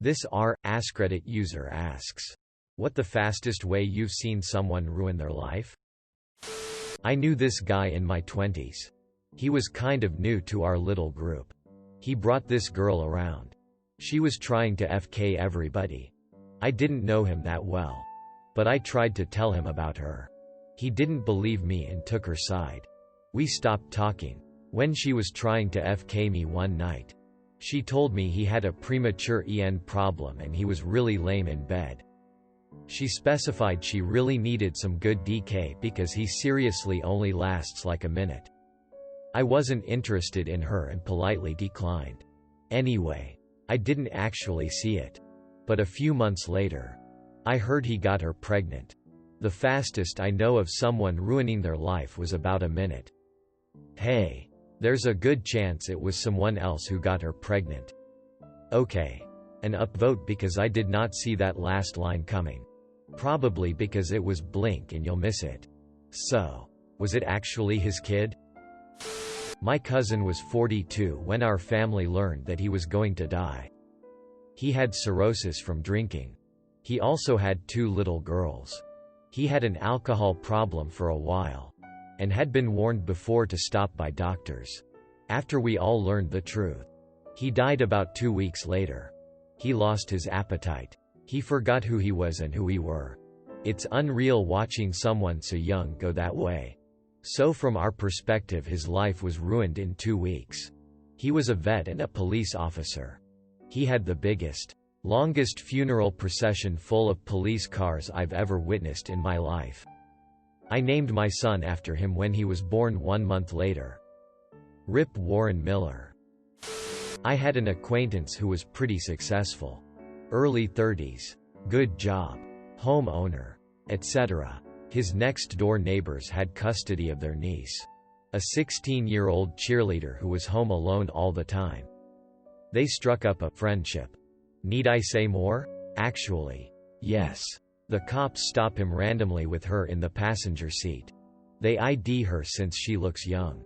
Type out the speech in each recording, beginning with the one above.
This AskReddit user asks, what the fastest way you've seen someone ruin their life? I knew this guy in my 20s. He was kind of new to our little group. He brought this girl around. She was trying to FK everybody. I didn't know him that well. But I tried to tell him about her. He didn't believe me and took her side. We stopped talking. When she was trying to FK me one night, she told me he had a premature EN problem and he was really lame in bed. She specified she really needed some good DK because he seriously only lasts like a minute. I wasn't interested in her and politely declined. Anyway, I didn't actually see it. But a few months later, I heard he got her pregnant. The fastest I know of someone ruining their life was about a minute. Hey, there's a good chance it was someone else who got her pregnant. Okay. An upvote because I did not see that last line coming. Probably because it was blink and you'll miss it. So, was it actually his kid? My cousin was 42 when our family learned that he was going to die. He had cirrhosis from drinking. He also had 2 little girls. He had an alcohol problem for a while, and had been warned before to stop by doctors. After we all learned the truth, he died about 2 weeks later. He lost his appetite. He forgot who he was and who we were. It's unreal watching someone so young go that way. So from our perspective, his life was ruined in 2 weeks. He was a vet and a police officer. He had the biggest, longest funeral procession full of police cars I've ever witnessed in my life. I named my son after him when he was born 1 month later. Rip Warren Miller. I had an acquaintance who was pretty successful. Early 30s. Good job. Home owner. Etc. His next-door neighbors had custody of their niece, a 16-year-old cheerleader who was home alone all the time. They struck up a friendship. Need I say more? Actually, yes. The cops stop him randomly with her in the passenger seat. They ID her since she looks young.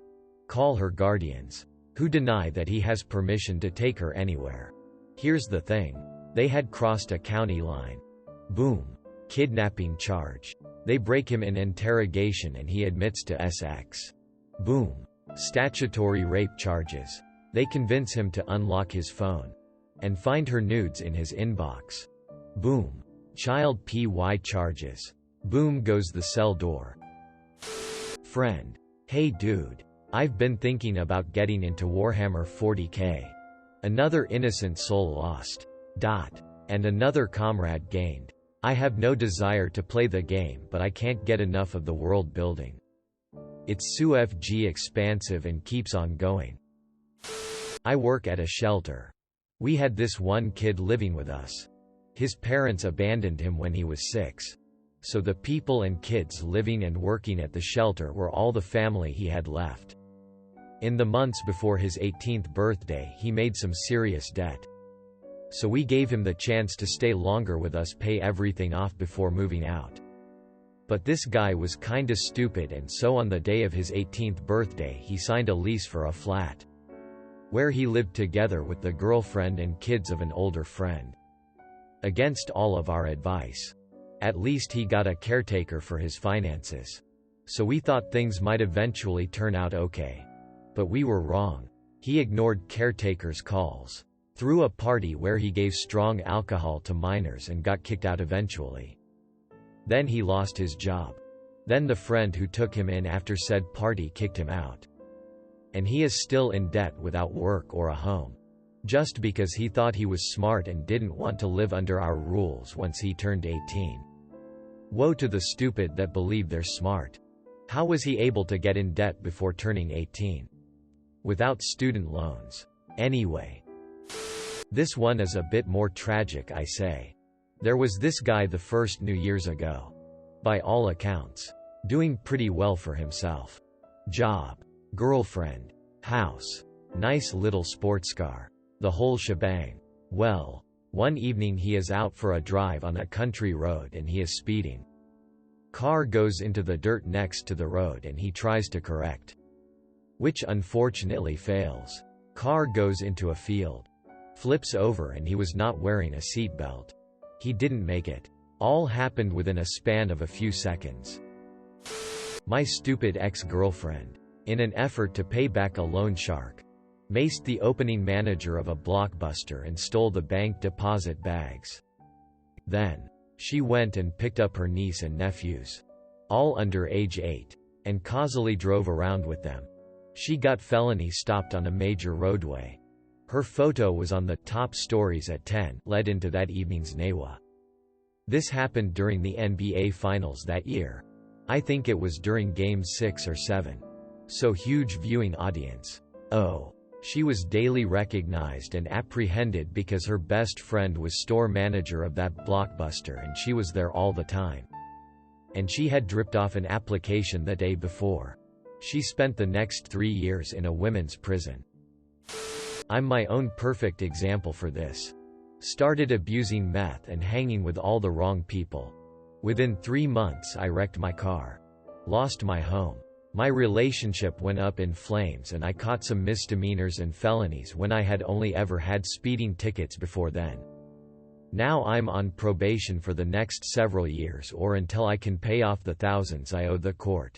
Call her guardians, who deny that he has permission to take her anywhere. Here's the thing. They had crossed a county line. Boom. Kidnapping charge. They break him in interrogation and he admits to SX. Boom. Statutory rape charges. They convince him to unlock his phone and find her nudes in his inbox. Boom. Child PY charges. Boom goes the cell door. Friend. Hey dude. I've been thinking about getting into Warhammer 40k. Another innocent soul lost. And another comrade gained. I have no desire to play the game, but I can't get enough of the world building. It's SUFG expansive and keeps on going. I work at a shelter. We had this one kid living with us. His parents abandoned him when he was 6. So the people and kids living and working at the shelter were all the family he had left. In the months before his 18th birthday, he made some serious debt. So we gave him the chance to stay longer with us, pay everything off before moving out. But this guy was kinda stupid, and so on the day of his 18th birthday he signed a lease for a flat, where he lived together with the girlfriend and kids of an older friend. Against all of our advice. At least he got a caretaker for his finances. So we thought things might eventually turn out okay. But we were wrong. He ignored caretaker's calls, threw a party where he gave strong alcohol to minors and got kicked out eventually. Then he lost his job. Then the friend who took him in after said party kicked him out. And he is still in debt without work or a home. Just because he thought he was smart and didn't want to live under our rules once he turned 18. Woe to the stupid that believe they're smart. How was he able to get in debt before turning 18? Without student loans. Anyway. This one is a bit more tragic, I say. There was this guy the first New Year's ago. By all accounts, doing pretty well for himself. Job, girlfriend, house, nice little sports car. The whole shebang. Well, one evening he is out for a drive on a country road and he is speeding. Car goes into the dirt next to the road and he tries to correct, which unfortunately fails. Car goes into a field. Flips over and he was not wearing a seatbelt. He didn't make it. All happened within a span of a few seconds. My stupid ex-girlfriend, in an effort to pay back a loan shark, maced the opening manager of a Blockbuster and stole the bank deposit bags. Then, she went and picked up her niece and nephews, all under age 8, and causally drove around with them. She got felony stopped on a major roadway. Her photo was on the top stories at 10, led into that evening's NAWA. This happened during the NBA Finals that year. I think it was during Games 6 or 7. So huge viewing audience. Oh. She was daily recognized and apprehended because her best friend was store manager of that Blockbuster and she was there all the time. And she had dripped off an application the day before. She spent the next 3 years in a women's prison. I'm my own perfect example for this. Started abusing meth and hanging with all the wrong people. Within 3 months I wrecked my car. Lost my home. My relationship went up in flames and I caught some misdemeanors and felonies when I had only ever had speeding tickets before then. Now I'm on probation for the next several years or until I can pay off the thousands I owe the court.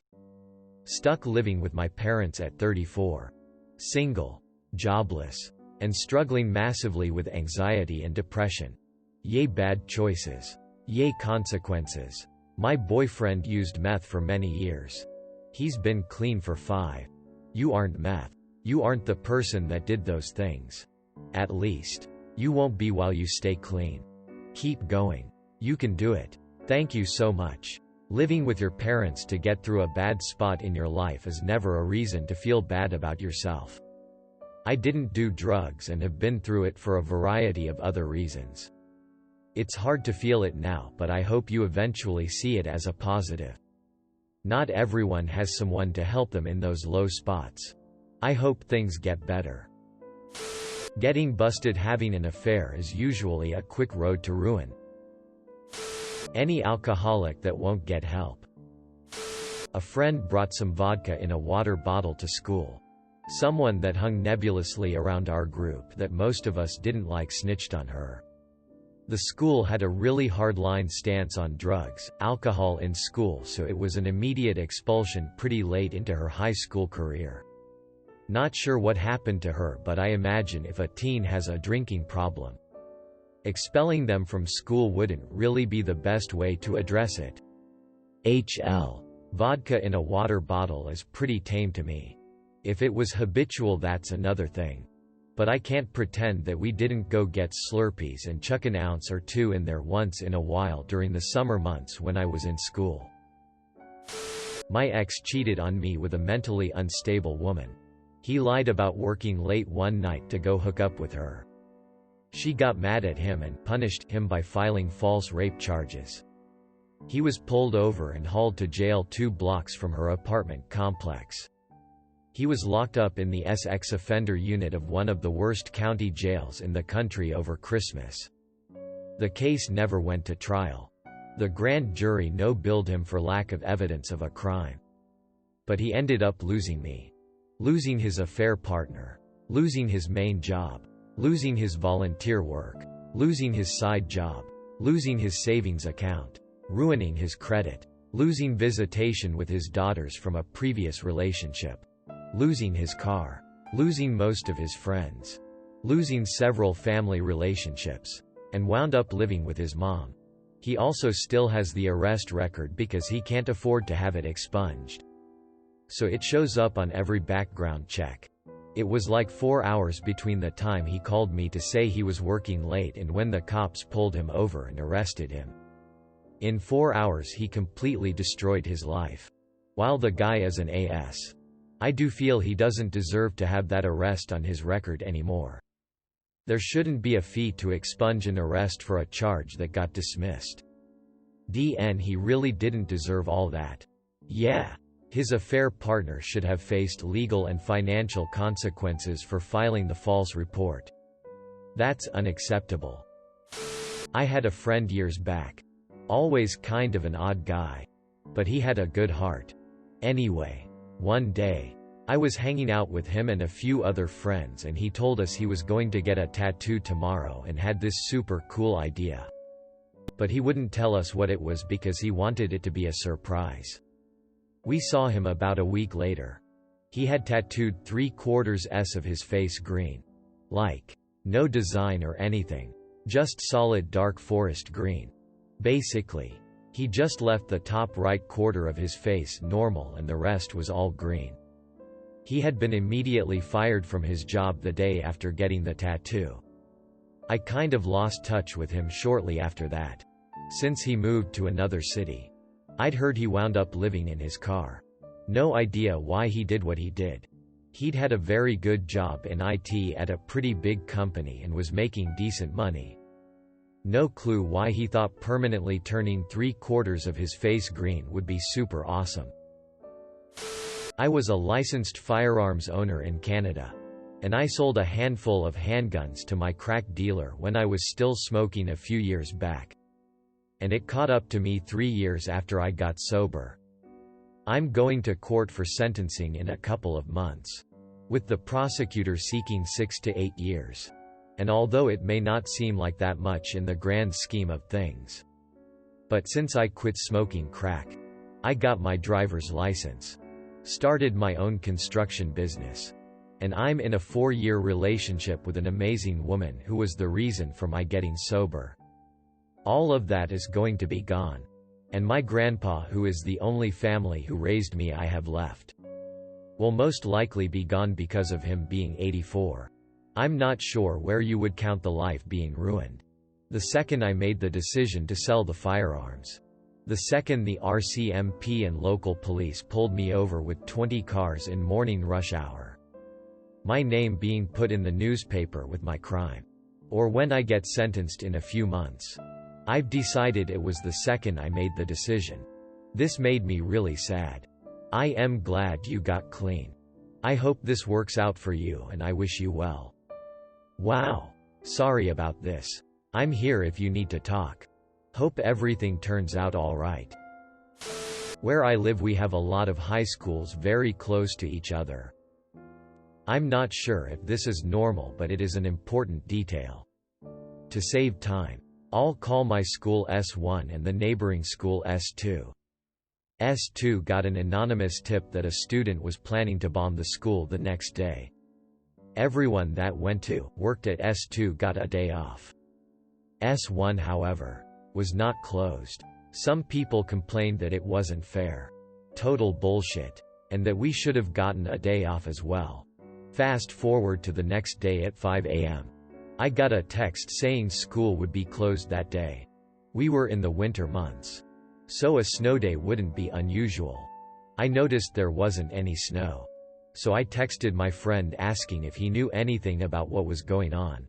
Stuck living with my parents at 34. Single, jobless, and struggling massively with anxiety and depression. Yay bad choices. Yay consequences. My boyfriend used meth for many years. He's been clean for 5. You aren't meth. You aren't the person that did those things. At least, you won't be while you stay clean. Keep going. You can do it. Thank you so much. Living with your parents to get through a bad spot in your life is never a reason to feel bad about yourself. I didn't do drugs and have been through it for a variety of other reasons. It's hard to feel it now, but I hope you eventually see it as a positive. Not everyone has someone to help them in those low spots. I hope things get better. Getting busted having an affair is usually a quick road to ruin. Any alcoholic that won't get help. A friend brought some vodka in a water bottle to school. Someone that hung nebulously around our group that most of us didn't like snitched on her. The school had a really hardline stance on drugs, alcohol in school, so it was an immediate expulsion pretty late into her high school career. Not sure what happened to her, but I imagine if a teen has a drinking problem, expelling them from school wouldn't really be the best way to address it. Vodka in a water bottle is pretty tame to me. If it was habitual, that's another thing. But I can't pretend that we didn't go get Slurpees and chuck an ounce or two in there once in a while during the summer months when I was in school. My ex cheated on me with a mentally unstable woman. He lied about working late one night to go hook up with her. She got mad at him and punished him by filing false rape charges. He was pulled over and hauled to jail 2 blocks from her apartment complex. He was locked up in the sex offender unit of one of the worst county jails in the country over Christmas. The case never went to trial. The grand jury no-billed him for lack of evidence of a crime. But he ended up losing me. Losing his affair partner. Losing his main job. Losing his volunteer work. Losing his side job. Losing his savings account. Ruining his credit. Losing visitation with his daughters from a previous relationship. Losing his car. Losing most of his friends. Losing several family relationships. And wound up living with his mom. He also still has the arrest record because he can't afford to have it expunged. So it shows up on every background check. It was like 4 hours between the time he called me to say he was working late and when the cops pulled him over and arrested him. In 4 hours he completely destroyed his life. While the guy is an ass. I do feel he doesn't deserve to have that arrest on his record anymore. There shouldn't be a fee to expunge an arrest for a charge that got dismissed. He really didn't deserve all that. Yeah. His affair partner should have faced legal and financial consequences for filing the false report. That's unacceptable. I had a friend years back. Always kind of an odd guy. But he had a good heart. Anyway. One day, I was hanging out with him and a few other friends, and he told us he was going to get a tattoo tomorrow and had this super cool idea. But he wouldn't tell us what it was because he wanted it to be a surprise. We saw him about a week later. He had tattooed 3/4 of his face green. Like, no design or anything. Just solid dark forest green. Basically, he just left the top right quarter of his face normal and the rest was all green. He had been immediately fired from his job the day after getting the tattoo. I kind of lost touch with him shortly after that, since he moved to another city. I'd heard he wound up living in his car. No idea why he did what he did. He'd had a very good job in IT at a pretty big company and was making decent money. No clue why he thought permanently turning 3/4 of his face green would be super awesome. I was a licensed firearms owner in Canada, and I sold a handful of handguns to my crack dealer when I was still smoking a few years back. And it caught up to me 3 years after I got sober. I'm going to court for sentencing in a couple of months, with the prosecutor seeking 6 to 8 years. And although it may not seem like that much in the grand scheme of things, but since I quit smoking crack, I got my driver's license, started my own construction business, and I'm in a 4-year relationship with an amazing woman who was the reason for my getting sober. All of that is going to be gone. And my grandpa, who is the only family who raised me I have left, will most likely be gone because of him being 84. I'm not sure where you would count the life being ruined. The second I made the decision to sell the firearms. The second the RCMP and local police pulled me over with 20 cars in morning rush hour. My name being put in the newspaper with my crime. Or when I get sentenced in a few months. I've decided it was the second I made the decision. This made me really sad. I am glad you got clean. I hope this works out for you and I wish you well. Wow. Sorry about this. I'm here if you need to talk. Hope everything turns out all right. Where I live we have a lot of high schools very close to each other. I'm not sure if this is normal, but it is an important detail. To save time, I'll call my school S1 and the neighboring school S2. S2 got an anonymous tip that a student was planning to bomb the school the next day. Everyone that worked at S2 got a day off. S1, however, was not closed. Some people complained that it wasn't fair. Total bullshit. And that we should have gotten a day off as well. Fast forward to the next day at 5 a.m. I got a text saying school would be closed that day. We were in the winter months, so a snow day wouldn't be unusual. I noticed there wasn't any snow, so I texted my friend asking if he knew anything about what was going on.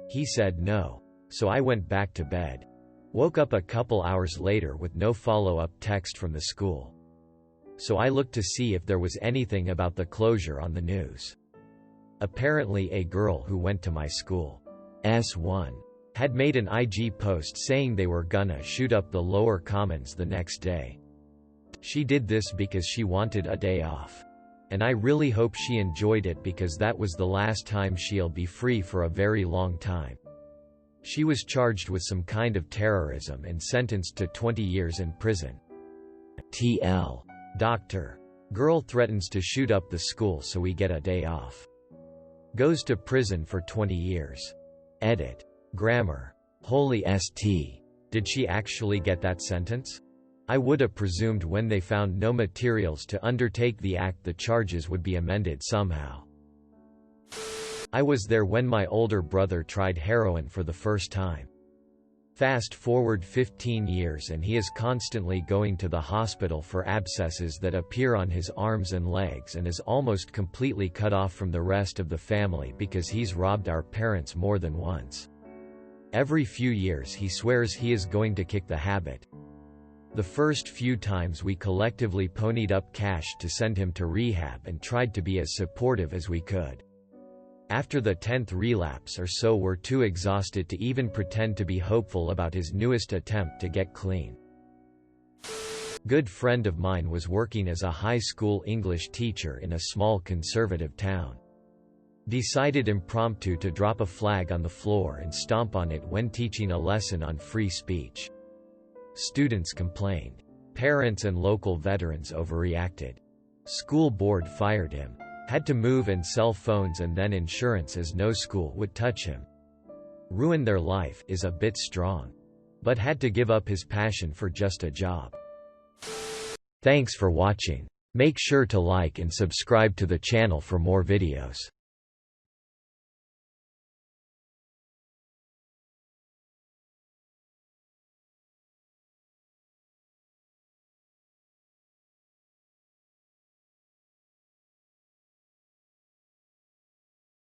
He said no, so I went back to bed. Woke up a couple hours later with no follow-up text from the school. So I looked to see if there was anything about the closure on the news. Apparently a girl who went to my school, S1, had made an IG post saying they were gonna shoot up the lower commons the next day. She did this because she wanted a day off. And I really hope she enjoyed it because that was the last time she'll be free for a very long time. She was charged with some kind of terrorism and sentenced to 20 years in prison. TL. Doctor. Girl threatens to shoot up the school so we get a day off. Goes to prison for 20 years. Edit. Grammar. Holy ST. Did she actually get that sentence? I would have presumed when they found no materials to undertake the act the charges would be amended somehow. I was there when my older brother tried heroin for the first time. Fast forward 15 years and he is constantly going to the hospital for abscesses that appear on his arms and legs and is almost completely cut off from the rest of the family because he's robbed our parents more than once. Every few years he swears he is going to kick the habit. The first few times we collectively ponied up cash to send him to rehab and tried to be as supportive as we could. After the 10th relapse or so we're too exhausted to even pretend to be hopeful about his newest attempt to get clean. Good friend of mine was working as a high school English teacher in a small conservative town. Decided impromptu to drop a flag on the floor and stomp on it when teaching a lesson on free speech. Students complained. Parents and local veterans overreacted. School board fired him. Had to move and sell phones and then insurance as no school would touch him. Ruin their life is a bit strong. But had to give up his passion for just a job. Thanks for watching. Make sure to like and subscribe to the channel for more videos.